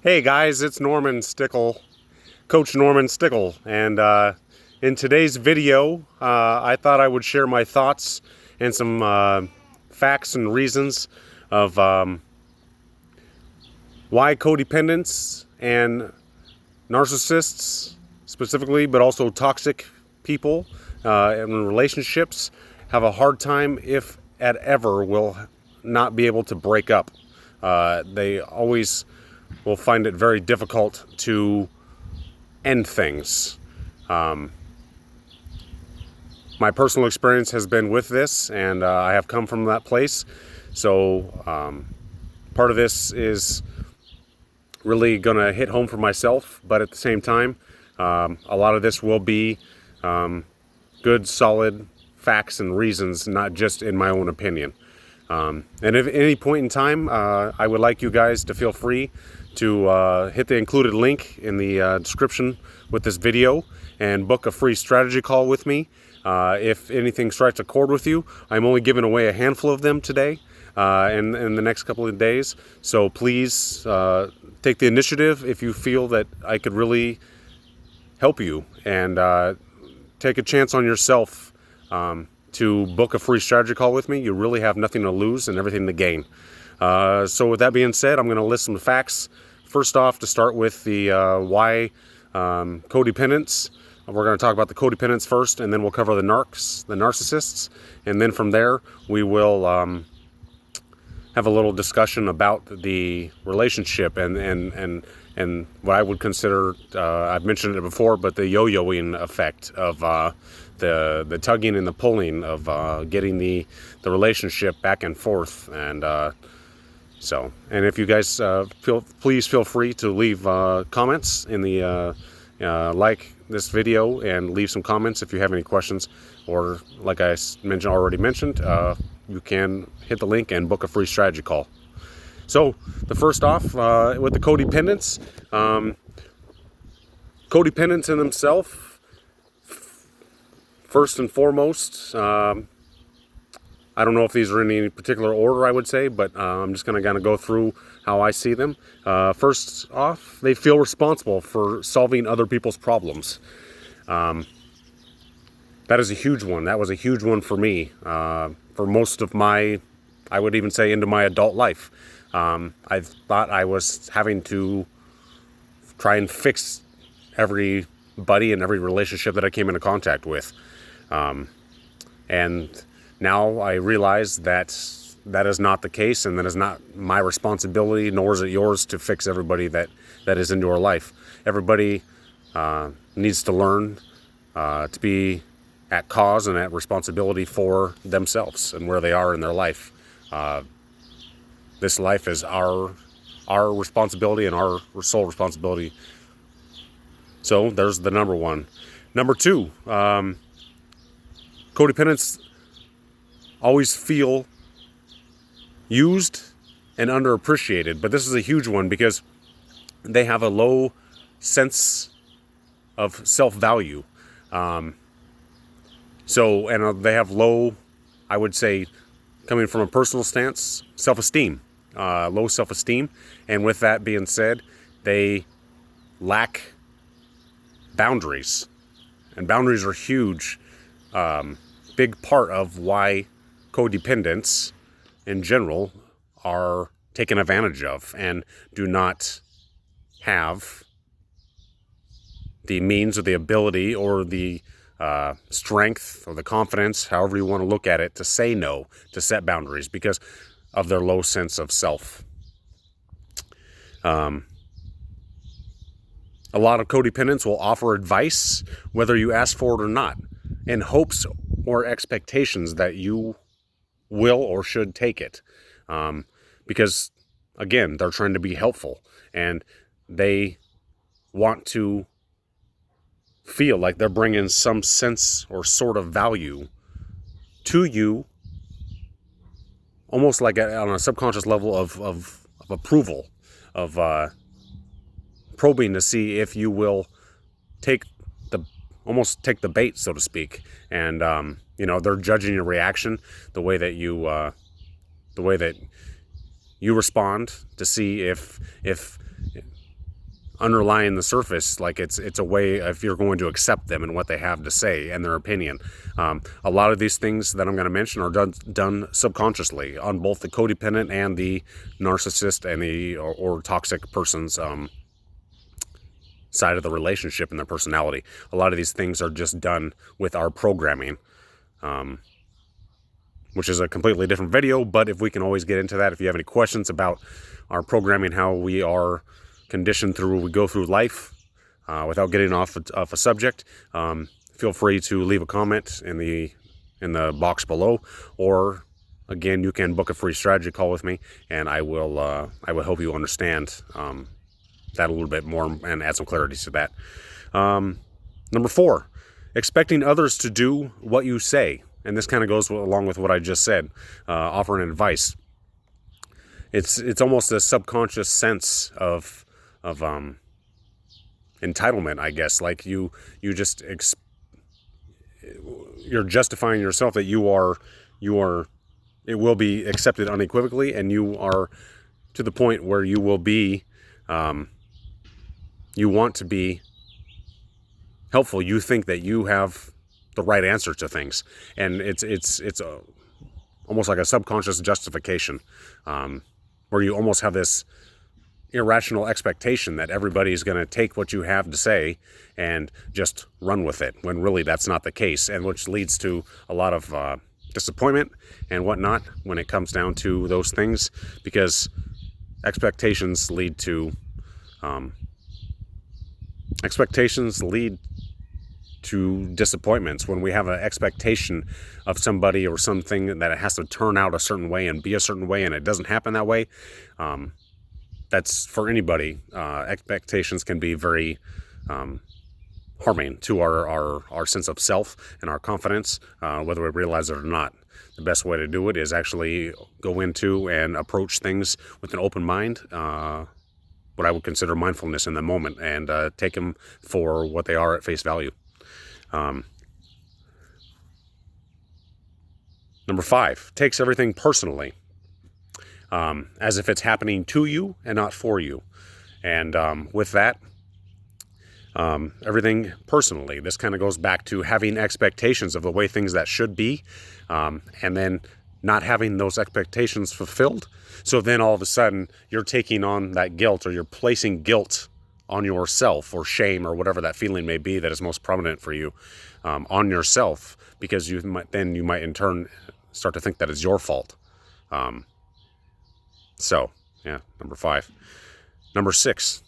Hey guys, it's Coach Norman Stickle, and in today's video, I thought I would share my thoughts and some facts and reasons of why codependents and narcissists specifically, but also toxic people in relationships have a hard time, if at ever, will not be able to break up. They always will find it very difficult to end things. My personal experience has been with this, and I have come from that place. So part of this is really going to hit home for myself, but at the same time, a lot of this will be good, solid facts and reasons, not just in my own opinion. And if at any point in time, I would like you guys to feel free to hit the included link in the description with this video and book a free strategy call with me. If anything strikes a chord with you, I'm only giving away a handful of them today and in the next couple of days. So please take the initiative if you feel that I could really help you, and take a chance on yourself to book a free strategy call with me. You really have nothing to lose and everything to gain. So with that being said, I'm going to list some facts. First off, to start with the why codependents. We're going to talk about the codependents first, and then we'll cover the narcissists, and then from there we will have a little discussion about the relationship and what I would consider, I've mentioned it before, but the yo-yoing effect of the tugging and the pulling of getting the relationship back and forth. And and if you guys please feel free to leave comments in the like this video, and leave some comments if you have any questions, or like I already mentioned, you can hit the link and book a free strategy call. So the first off, with the codependents, codependents in themselves, first and foremost, I don't know if these are in any particular order, I would say, but I'm just going to kind of go through how I see them. First off, they feel responsible for solving other people's problems. That is a huge one. That was a huge one for me, for most of my, I would even say, into my adult life. I thought I was having to try and fix everybody and every relationship that I came into contact with. And now I realize that that is not the case, and that is not my responsibility, nor is it yours, to fix everybody that is into our life. Everybody needs to learn to be at cause and at responsibility for themselves and where they are in their life. This life is our responsibility and our sole responsibility. So there's the number one. Number two, codependents always feel used and underappreciated, but this is a huge one because they have a low sense of self-value. And they have low, I would say, coming from a personal stance, self-esteem, low self-esteem. And with that being said, they lack boundaries, and boundaries are huge, big part of why codependents in general are taken advantage of and do not have the means or the ability or the strength or the confidence, however you want to look at it, to say no, to set boundaries because of their low sense of self. A lot of codependents will offer advice, whether you ask for it or not, in hopes or expectations that you will or should take it. Because, again, they're trying to be helpful, and they want to feel like they're bringing some sense or sort of value to you, almost like on a subconscious level of approval, of probing to see if you will almost take the bait, so to speak. And they're judging your reaction, the way that you respond, to see if underlying the surface, like it's a way if you're going to accept them and what they have to say and their opinion. A lot of these things that I'm going to mention are done subconsciously on both the codependent and the narcissist and the or toxic person's side of the relationship and their personality. A lot of these things are just done with our programming, which is a completely different video, but if we can always get into that. If you have any questions about our programming, how we are conditioned we go through life without getting off a subject, feel free to leave a comment in the box below, or again, you can book a free strategy call with me, and I will help you understand that a little bit more and add some clarity to that. Number 4, expecting others to do what you say. And this kind of goes along with what I just said, offering advice. It's almost a subconscious sense of entitlement, I guess. Like you're justifying yourself that it will be accepted unequivocally, and you are to the point where you will be, you want to be helpful. You think that you have the right answer to things, and it's almost like a subconscious justification, where you almost have this irrational expectation that everybody's going to take what you have to say and just run with it, when really that's not the case, and which leads to a lot of disappointment and whatnot when it comes down to those things, because expectations lead to disappointments. When we have an expectation of somebody or something that it has to turn out a certain way and be a certain way, and it doesn't happen that way, that's for anybody. Expectations can be very harming to our sense of self and our confidence, whether we realize it or not. The best way to do it is actually go into and approach things with an open mind, what I would consider mindfulness in the moment, and take them for what they are at face value. Number 5, takes everything personally, as if it's happening to you and not for you. And with that, everything personally, this kind of goes back to having expectations of the way things that should be, and then not having those expectations fulfilled. So then all of a sudden you're taking on that guilt, or you're placing guilt on yourself, or shame, or whatever that feeling may be that is most prominent for you, on yourself, because you might in turn start to think that it's your fault. So yeah, number 5. Number 6,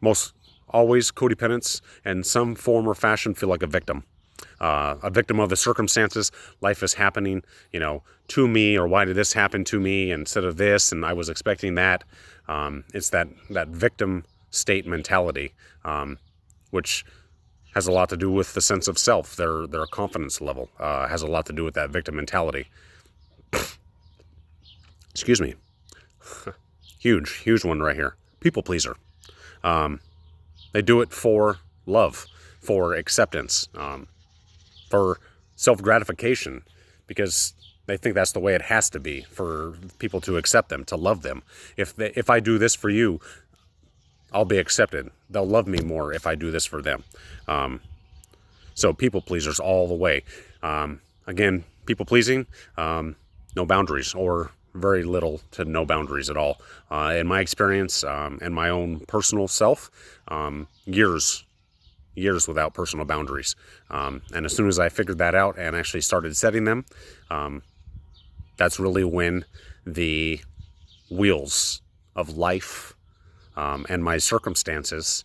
most always codependents in some form or fashion feel like a victim of the circumstances. Life is happening, to me, or why did this happen to me instead of this, and I was expecting that. It's that victim state mentality, which has a lot to do with the sense of self. Their confidence level has a lot to do with that victim mentality. Excuse me. Huge one right here. People pleaser. They do it for love, for acceptance, for self-gratification, because they think that's the way it has to be for people to accept them, to love them. If I do this for you, I'll be accepted. They'll love me more if I do this for them. So people pleasers all the way. Again, people pleasing, no boundaries, or very little to no boundaries at all. In my experience, and my own personal self, years without personal boundaries. And as soon as I figured that out and actually started setting them, that's really when the wheels of life and my circumstances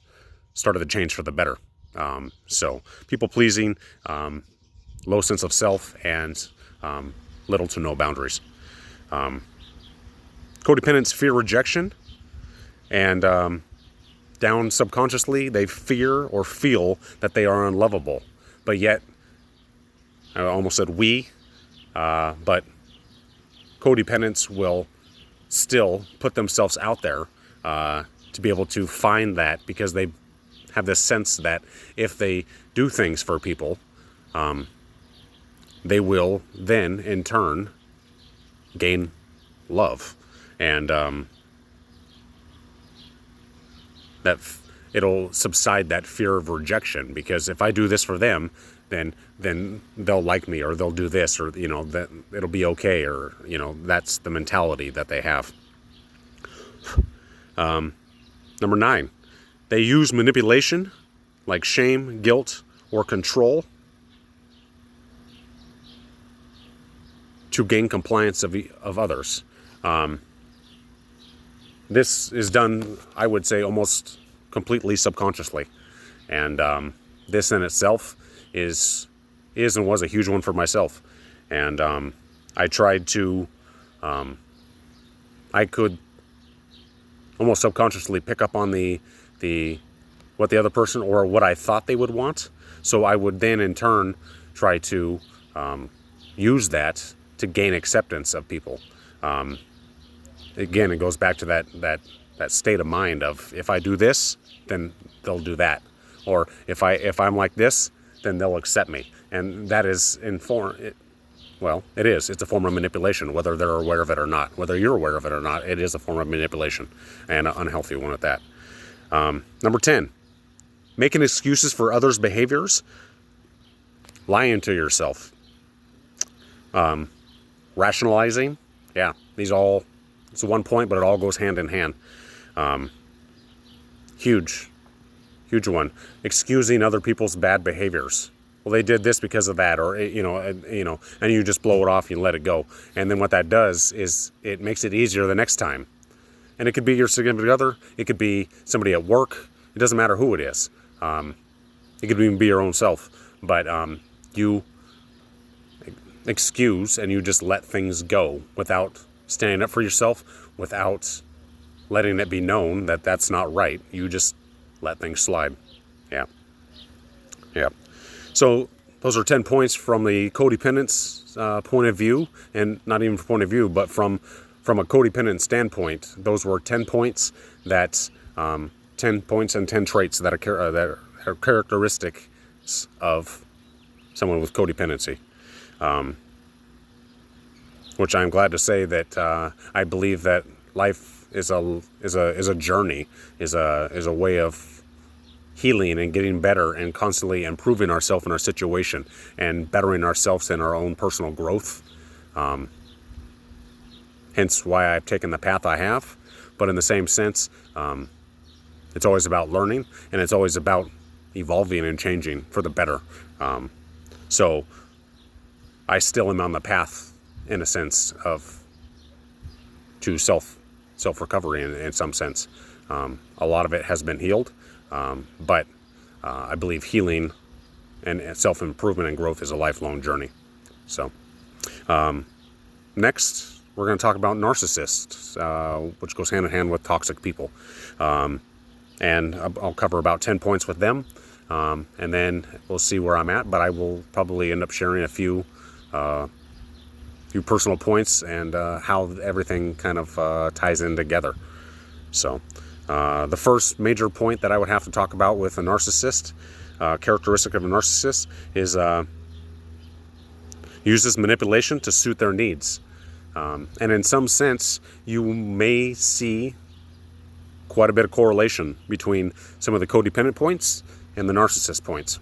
started to change for the better. So people pleasing, low sense of self, and little to no boundaries. Codependents fear rejection, and down subconsciously they fear or feel that they are unlovable. But yet, I almost said but codependents will still put themselves out there to be able to find that, because they have this sense that if they do things for people, they will then in turn gain love. And it'll subside that fear of rejection, because if I do this for them, then they'll like me, or they'll do this, or that it'll be okay, or that's the mentality that they have. Number 9, they use manipulation like shame, guilt, or control to gain compliance of others. This is done, I would say, almost completely subconsciously. And this in itself is and was a huge one for myself. And I tried to, I could almost subconsciously pick up on what the other person, or what I thought they would want. So I would then in turn try to use that to gain acceptance of people. Again, it goes back to that state of mind of, if I do this, then they'll do that, or if I'm like this, then they'll accept me. And that is it's a form of manipulation, whether they're aware of it or not. Whether you're aware of it or not, it is a form of manipulation, and an unhealthy one at that. Number 10, making excuses for others' behaviors, lying to yourself, rationalizing. Yeah, it's one point, but it all goes hand in hand. Huge one. Excusing other people's bad behaviors. Well, they did this because of that, or and you just blow it off, you let it go. And then what that does is it makes it easier the next time. And it could be your significant other, it could be somebody at work. It doesn't matter who it is. It could even be your own self. But you excuse and you just let things go without standing up for yourself, without letting it be known that that's not right. You just let things slide. Yeah. So those are 10 points from the codependent's point of view, and not even from point of view, but from a codependent standpoint. Those were 10 points that 10 points and 10 traits that are characteristics of someone with codependency. Which I'm glad to say that I believe that life is a journey, is a way of healing and getting better and constantly improving ourselves in our situation and bettering ourselves in our own personal growth. Hence why I've taken the path I have. But in the same sense, it's always about learning, and it's always about evolving and changing for the better. So I still am on the path, in a sense, to self-recovery in some sense. A lot of it has been healed, but I believe healing and self-improvement and growth is a lifelong journey. So next, we're going to talk about narcissists, which goes hand in hand with toxic people. And I'll cover about 10 points with them, and then we'll see where I'm at, but I will probably end up sharing a few personal points and how everything kind of ties in together. So the first major point that I would have to talk about with a narcissist, characteristic of a narcissist, is uses manipulation to suit their needs. And in some sense, you may see quite a bit of correlation between some of the codependent points and the narcissist points.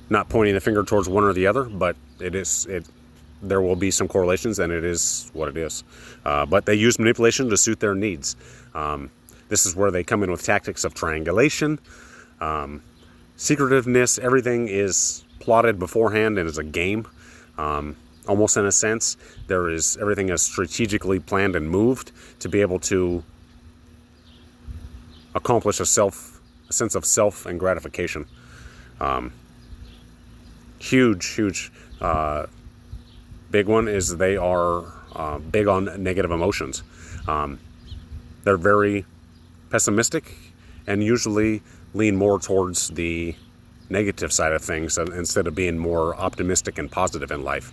Not pointing the finger towards one or the other, but there will be some correlations, and it is what it is. But they use manipulation to suit their needs. This is where they come in with tactics of triangulation, secretiveness. Everything is plotted beforehand and is a game. Almost in a sense, everything is strategically planned and moved to be able to accomplish a sense of self and gratification. Huge, big one is they are big on negative emotions. They're very pessimistic and usually lean more towards the negative side of things instead of being more optimistic and positive in life.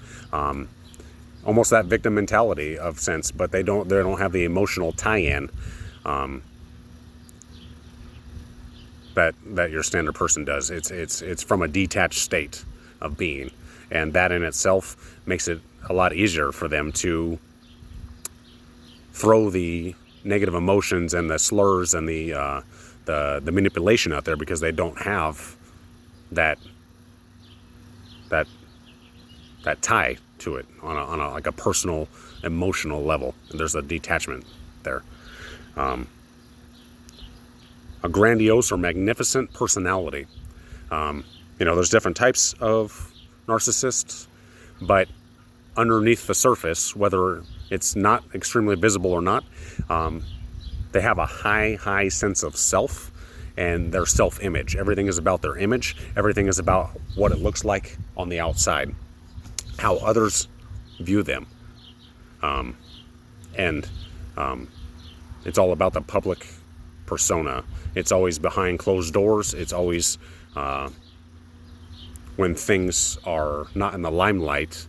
Almost that victim mentality of sense, but they don't have the emotional tie-in that your standard person does. It's from a detached state of being, and that in itself makes it a lot easier for them to throw the negative emotions and the slurs and the manipulation out there, because they don't have that tie to it on a like a personal, emotional level. And there's a detachment there. A grandiose or magnificent personality. There's different types of narcissists, but underneath the surface, whether it's not extremely visible or not, they have a high sense of self and their self-image. Everything is about their image. Everything is about what it looks like on the outside, how others view them. It's all about the public persona. It's always behind closed doors. It's always when things are not in the limelight.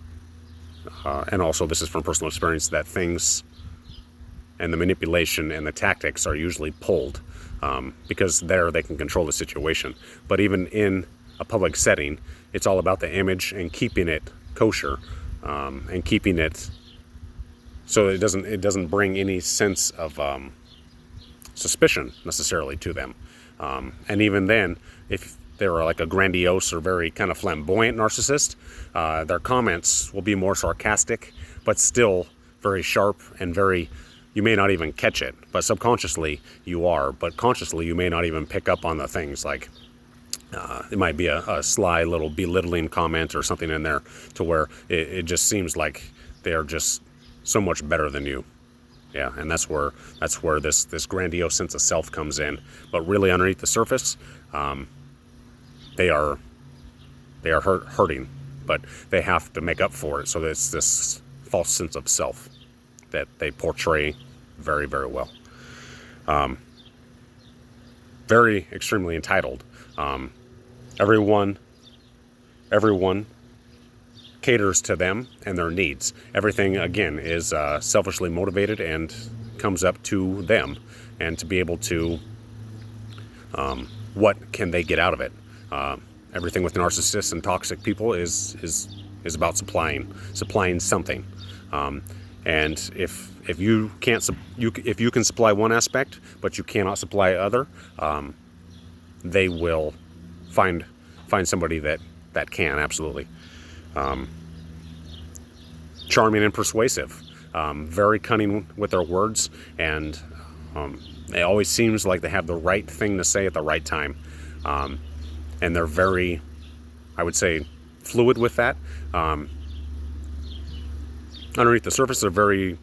And also, this is from personal experience, that things and the manipulation and the tactics are usually pulled because there they can control the situation. But even in a public setting, it's all about the image and keeping it kosher, and keeping it so it doesn't bring any sense of suspicion necessarily to them. And even then, if they're like a grandiose or very kind of flamboyant narcissist, their comments will be more sarcastic, but still very sharp and very, you may not even catch it, but subconsciously you are, but consciously you may not even pick up on the things. Like it might be a sly little belittling comment or something in there to where it just seems like they are just so much better than you. Yeah, and that's where this grandiose sense of self comes in. But really, underneath the surface, they are hurting, but they have to make up for it. So it's this false sense of self that they portray very, very well. Very extremely entitled. Everyone caters to them and their needs. Everything, again, is selfishly motivated and comes up to them, and to be able to, what can they get out of it? Everything with narcissists and toxic people is about supplying something. And if you can't, if you can supply one aspect, but you cannot supply other, they will find somebody that can, absolutely. Charming and persuasive, very cunning with their words, and it always seems like they have the right thing to say at the right time. And they're very, I would say, fluid with that. Underneath the surface, they're very,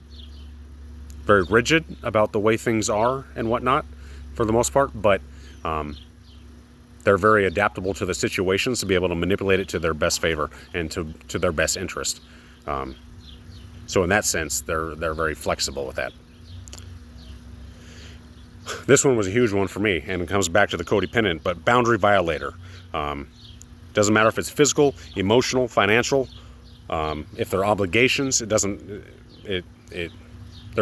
very rigid about the way things are and whatnot, for the most part, but they're very adaptable to the situations to be able to manipulate it to their best favor and to their best interest. So in that sense, they're very flexible with that. This one was a huge one for me, and it comes back to the codependent, but boundary violator. Doesn't matter if it's physical, emotional, financial. If they're obligations, there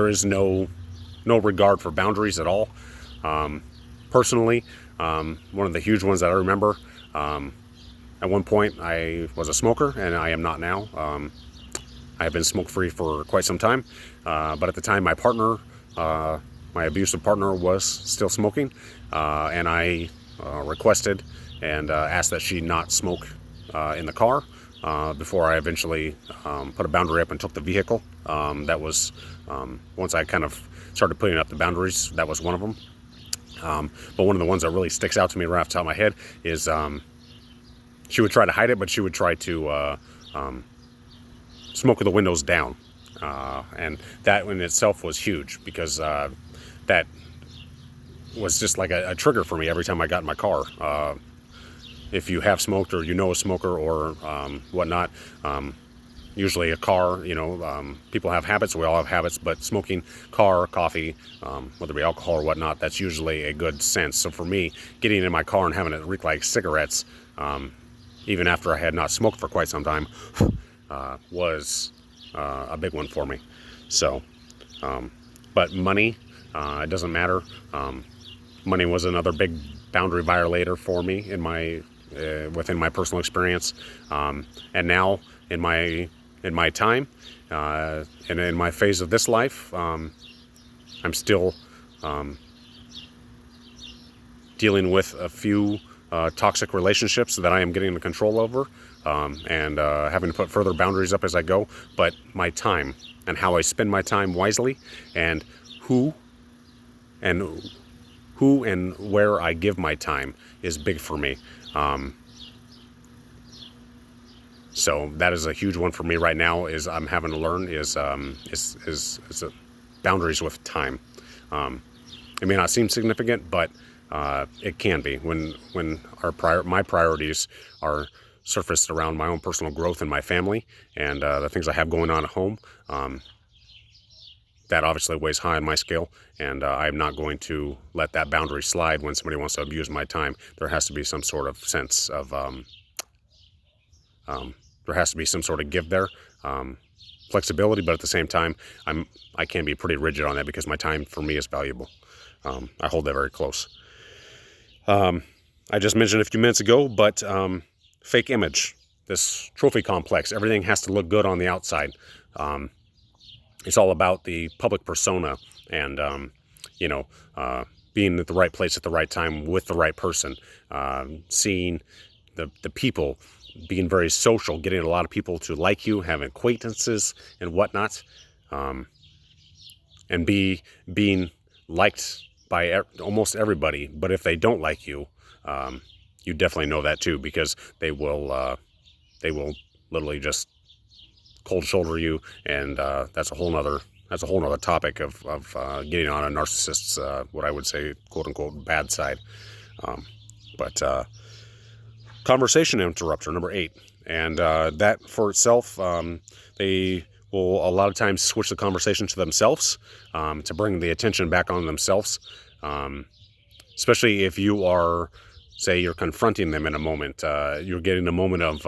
is no regard for boundaries at all. Personally, one of the huge ones that I remember, at one point I was a smoker, and I am not now. I have been smoke-free for quite some time, but at the time my partner, my abusive partner, was still smoking, and I requested and asked that she not smoke in the car before I eventually put a boundary up and took the vehicle. That was, once I kind of started putting up the boundaries, that was one of them. But one of the ones that really sticks out to me right off the top of my head is she would try to hide it, but she would try to smoke with the windows down. And that in itself was huge, because that was just like a trigger for me every time I got in my car. If you have smoked, or you know a smoker, or whatnot, usually a car, people have habits, we all have habits, but smoking, car, coffee, whether it be alcohol or whatnot, that's usually a good sense. So for me, getting in my car and having it reek like cigarettes, even after I had not smoked for quite some time, was a big one for me. So, but money, it doesn't matter. Money was another big boundary violator for me in my within my personal experience, and now in my time and in my phase of this life, I'm still dealing with a few toxic relationships that I am getting the control over, and having to put further boundaries up as I go. But my time and how I spend my time wisely, and who and where I give my time is big for me. So that is a huge one for me right now. Is I'm having to learn is boundaries with time. It may not seem significant, but it can be when my priorities are surfaced around my own personal growth and my family and the things I have going on at home. That obviously weighs high on my scale, and I'm not going to let that boundary slide when somebody wants to abuse my time. There has to be some sort of sense of there has to be some sort of give there, flexibility, but at the same time, I can be pretty rigid on that because my time for me is valuable. I hold that very close. I just mentioned a few minutes ago, but fake image, this trophy complex, everything has to look good on the outside. It's all about the public persona and, being at the right place at the right time with the right person, seeing the people, being very social, getting a lot of people to like you, having acquaintances and whatnot, and being liked by almost everybody. But if they don't like you, you definitely know that too, because they will literally just cold shoulder you, and that's a whole nother topic of getting on a narcissist's what I would say quote unquote bad side. But conversation interrupter number 8, and that for itself, they will a lot of times switch the conversation to themselves, to bring the attention back on themselves, especially if you are, say, you're confronting them in a moment, you're getting a moment of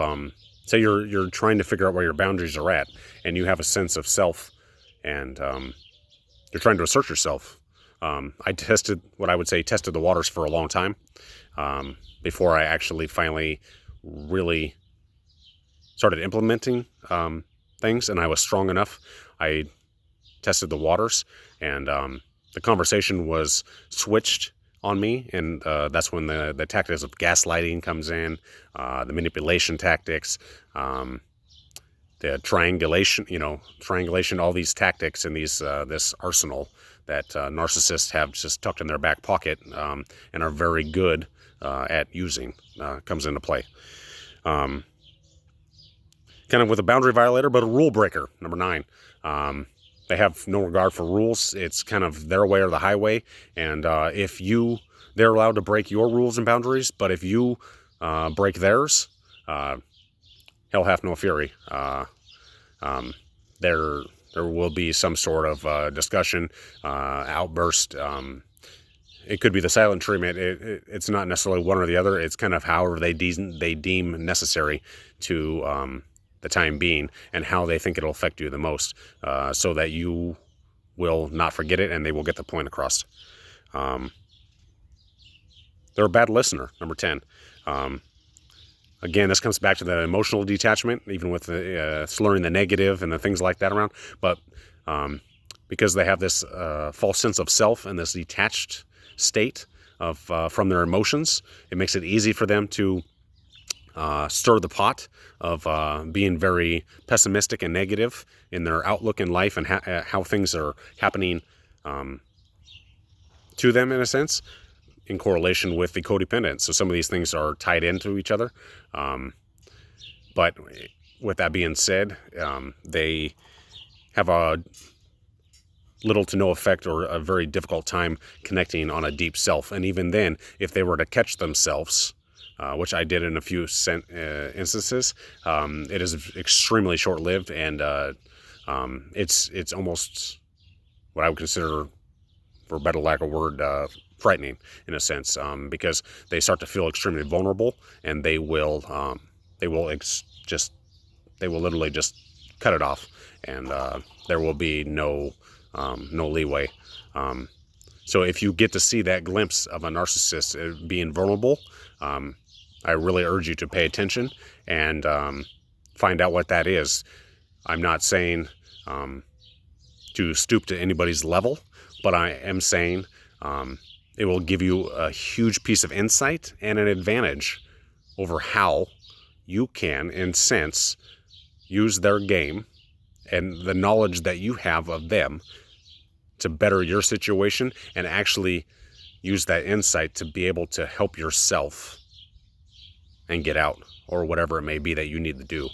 say you're trying to figure out where your boundaries are at, and you have a sense of self, and you're trying to assert yourself. I tested the waters for a long time, before I actually finally really started implementing things, and I was strong enough. I tested the waters, and the conversation was switched on me, and that's when the tactics of gaslighting comes in, the manipulation tactics, the triangulation, all these tactics and this arsenal that narcissists have just tucked in their back pocket, and are very good at using, comes into play. Kind of with a boundary violator, but a rule breaker, number 9. They have no regard for rules. It's kind of their way or the highway, and they're allowed to break your rules and boundaries, but if you break theirs, hell hath no fury. There will be some sort of discussion, outburst. It could be the silent treatment. It's not necessarily one or the other. It's kind of however they deem necessary to the time being, and how they think it'll affect you the most, so that you will not forget it and they will get the point across. They're a bad listener, number 10. Again, this comes back to the emotional detachment, even with the slurring the negative and the things like that around. But because they have this false sense of self and this detached state of from their emotions, it makes it easy for them to stir the pot of being very pessimistic and negative in their outlook in life, and how things are happening to them, in a sense, in correlation with the codependent. So some of these things are tied into each other. But with that being said, they have a little to no effect, or a very difficult time connecting on a deep self. And even then, if they were to catch themselves, which I did in a few instances, it is extremely short-lived, and it's almost what I would consider, for better lack of word, frightening in a sense, because they start to feel extremely vulnerable, and they will literally just cut it off, and there will be no leeway. So if you get to see that glimpse of a narcissist being vulnerable, I really urge you to pay attention and find out what that is. I'm not saying to stoop to anybody's level, but I am saying it will give you a huge piece of insight and an advantage over how you can, in sense, use their game and the knowledge that you have of them to better your situation, and actually use that insight to be able to help yourself and get out, or whatever it may be that you need to do.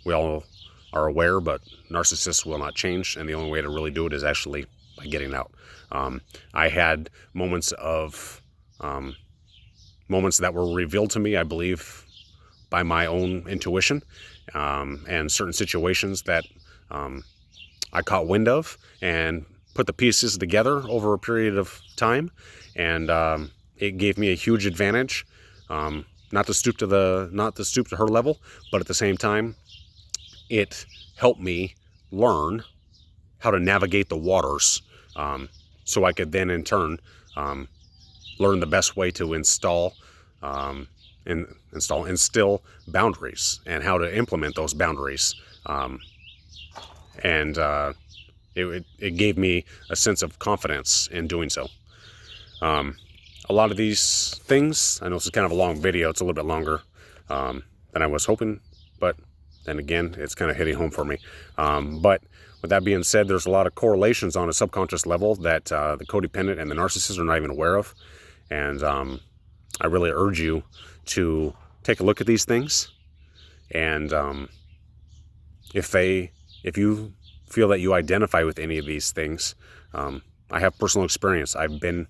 We all are aware, but narcissists will not change, and the only way to really do it is actually by getting out. I had moments that were revealed to me, I believe, by my own intuition, and certain situations that I caught wind of and put the pieces together over a period of time, and it gave me a huge advantage. Not to stoop to her level, but at the same time, it helped me learn how to navigate the waters, so I could then in turn learn the best way to instill boundaries and how to implement those boundaries. It gave me a sense of confidence in doing so. A lot of these things, I know this is kind of a long video, it's a little bit longer than I was hoping, but then again, it's kind of hitting home for me. But with that being said, there's a lot of correlations on a subconscious level that the codependent and the narcissist are not even aware of. And I really urge you to take a look at these things. And if you feel that you identify with any of these things, I have personal experience. I've been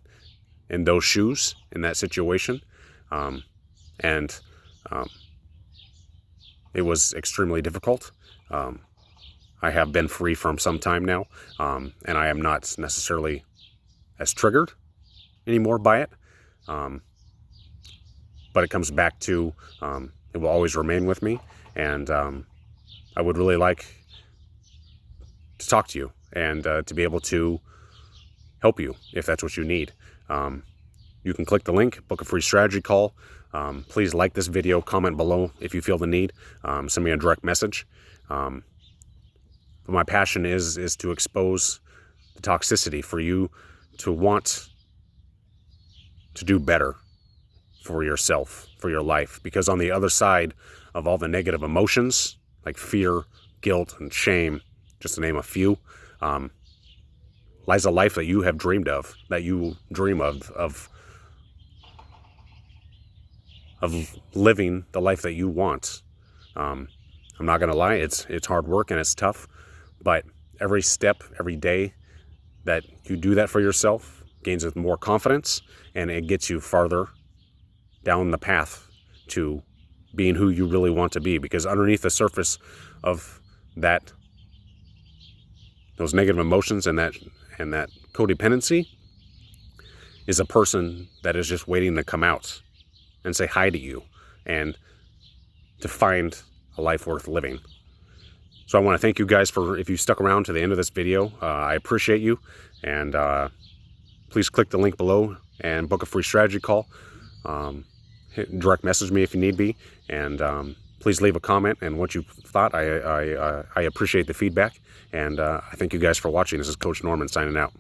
in those shoes, in that situation, and it was extremely difficult. I have been free from some time now, and I am not necessarily as triggered anymore by it, but it comes back to, it will always remain with me, and I would really like to talk to you and to be able to help you if that's what you need. You can click the link, book a free strategy call. Please like this video, comment below if you feel the need, send me a direct message. But my passion is to expose the toxicity for you to want to do better for yourself, for your life. Because on the other side of all the negative emotions, like fear, guilt, and shame, just to name a few, lies a life that you have dreamed of, that you dream of living the life that you want. I'm not going to lie, it's hard work and it's tough, but every step, every day that you do that for yourself gains more confidence, and it gets you farther down the path to being who you really want to be. Because underneath the surface of those negative emotions and that codependency is a person that is just waiting to come out and say hi to you and to find a life worth living. So I want to thank you guys if you stuck around to the end of this video. I appreciate you, and please click the link below and book a free strategy call. Direct message me if you need be, and please leave a comment and what you thought. I appreciate the feedback, and I thank you guys for watching. This is Coach Norman signing out.